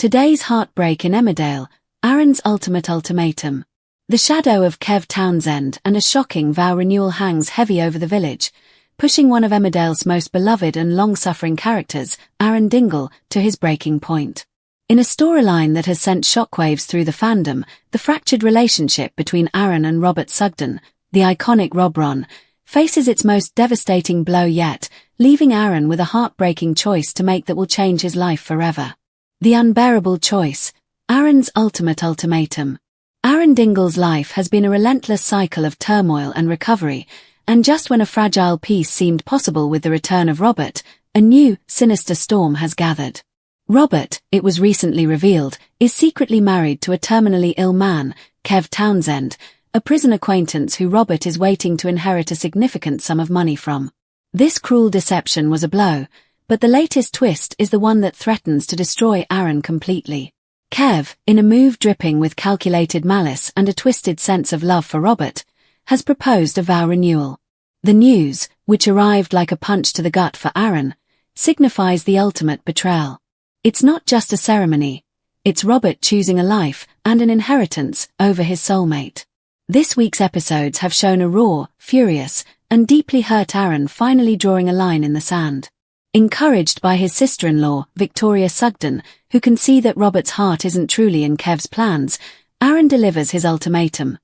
Today's Heartbreak in Emmerdale, Aaron's ultimate ultimatum. The shadow of Kev Townsend and a shocking vow renewal hangs heavy over the village, pushing one of Emmerdale's most beloved and long-suffering characters, Aaron Dingle, to his breaking point. In a storyline that has sent shockwaves through the fandom, the fractured relationship between Aaron and Robert Sugden, the iconic Rob Ron, faces its most devastating blow yet, leaving Aaron with a heartbreaking choice to make that will change his life forever. The unbearable choice, Aaron's ultimate ultimatum. Aaron Dingle's life has been a relentless cycle of turmoil and recovery, and just when a fragile peace seemed possible with the return of Robert, a new, sinister storm has gathered. Robert, it was recently revealed, is secretly married to a terminally ill man, Kev Townsend, a prison acquaintance who Robert is waiting to inherit a significant sum of money from. This cruel deception was a blow, but the latest twist is the one that threatens to destroy Aaron completely. Kev, in a move dripping with calculated malice and a twisted sense of love for Robert, has proposed a vow renewal. The news, which arrived like a punch to the gut for Aaron, signifies the ultimate betrayal. It's not just a ceremony, it's Robert choosing a life and an inheritance over his soulmate. This week's episodes have shown a raw, furious, and deeply hurt Aaron finally drawing a line in the sand. Encouraged by his sister-in-law, Victoria Sugden, who can see that Robert's heart isn't truly in Kev's plans, Aaron delivers his ultimatum.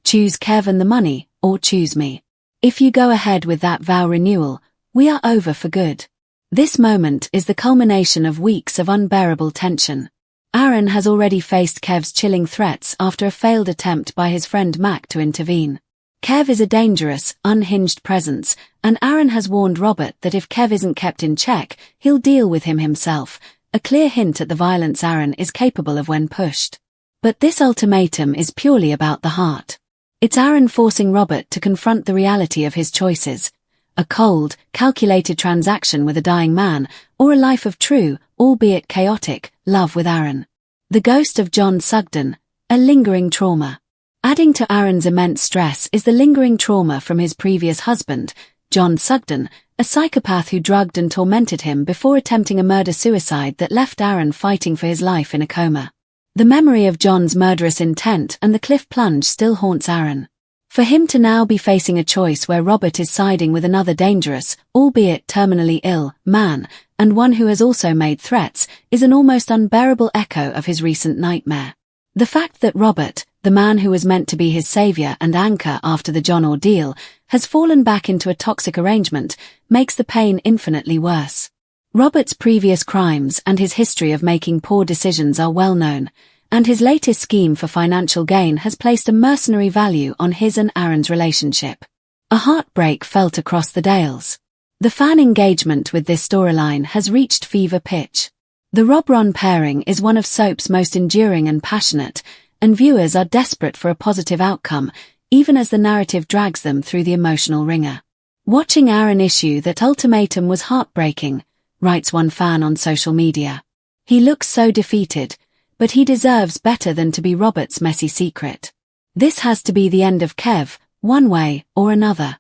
Choose Kev and the money, or choose me. If you go ahead with that vow renewal, we are over for good. This moment is the culmination of weeks of unbearable tension. Aaron has already faced Kev's chilling threats after a failed attempt by his friend Mac to intervene. Kev is a dangerous, unhinged presence, and Aaron has warned Robert that if Kev isn't kept in check, he'll deal with him himself, a clear hint at the violence Aaron is capable of when pushed. But this ultimatum is purely about the heart. It's Aaron forcing Robert to confront the reality of his choices. A cold, calculated transaction with a dying man, or a life of true, albeit chaotic, love with Aaron. The ghost of John Sugden, a lingering trauma. Adding to Aaron's immense stress is the lingering trauma from his previous husband, John Sugden, a psychopath who drugged and tormented him before attempting a murder-suicide that left Aaron fighting for his life in a coma. The memory of John's murderous intent and the cliff plunge still haunts Aaron. For him to now be facing a choice where Robert is siding with another dangerous, albeit terminally ill, man, and one who has also made threats, is an almost unbearable echo of his recent nightmare. The fact that Robert, the man who was meant to be his savior and anchor after the John ordeal, has fallen back into a toxic arrangement, makes the pain infinitely worse. Robert's previous crimes and his history of making poor decisions are well known, and his latest scheme for financial gain has placed a mercenary value on his and Aaron's relationship. A heartbreak felt across the Dales. The fan engagement with this storyline has reached fever pitch. The Rob-Ron pairing is one of soap's most enduring and passionate, and viewers are desperate for a positive outcome, even as the narrative drags them through the emotional wringer. Watching Aaron issue that ultimatum was heartbreaking, writes one fan on social media. He looks so defeated, but he deserves better than to be Robert's messy secret. This has to be the end of Kev, one way or another.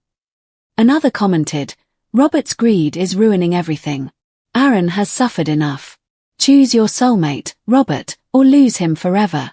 Another commented, Robert's greed is ruining everything. Aaron has suffered enough. Choose your soulmate, Robert, or lose him forever.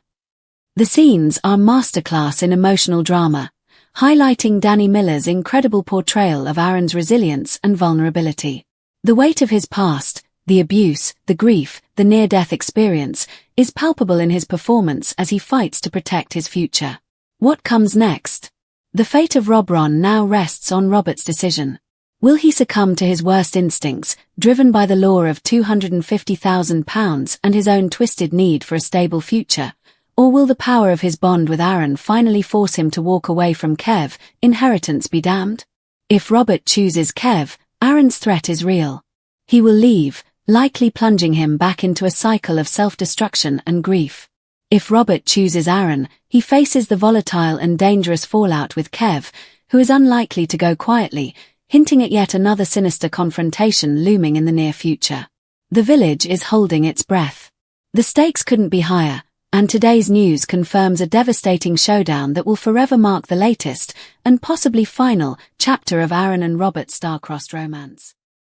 The scenes are masterclass in emotional drama, highlighting Danny Miller's incredible portrayal of Aaron's resilience and vulnerability. The weight of his past, the abuse, the grief, the near-death experience, is palpable in his performance as he fights to protect his future. What comes next? The fate of Rob Ron now rests on Robert's decision. Will he succumb to his worst instincts, driven by the lure of £250,000 and his own twisted need for a stable future? Or will the power of his bond with Aaron finally force him to walk away from Kev, inheritance be damned? If Robert chooses Kev, Aaron's threat is real. He will leave, likely plunging him back into a cycle of self-destruction and grief. If Robert chooses Aaron, he faces the volatile and dangerous fallout with Kev, who is unlikely to go quietly, hinting at yet another sinister confrontation looming in the near future. The village is holding its breath. The stakes couldn't be higher, and today's news confirms a devastating showdown that will forever mark the latest, and possibly final, chapter of Aaron and Robert's star-crossed romance.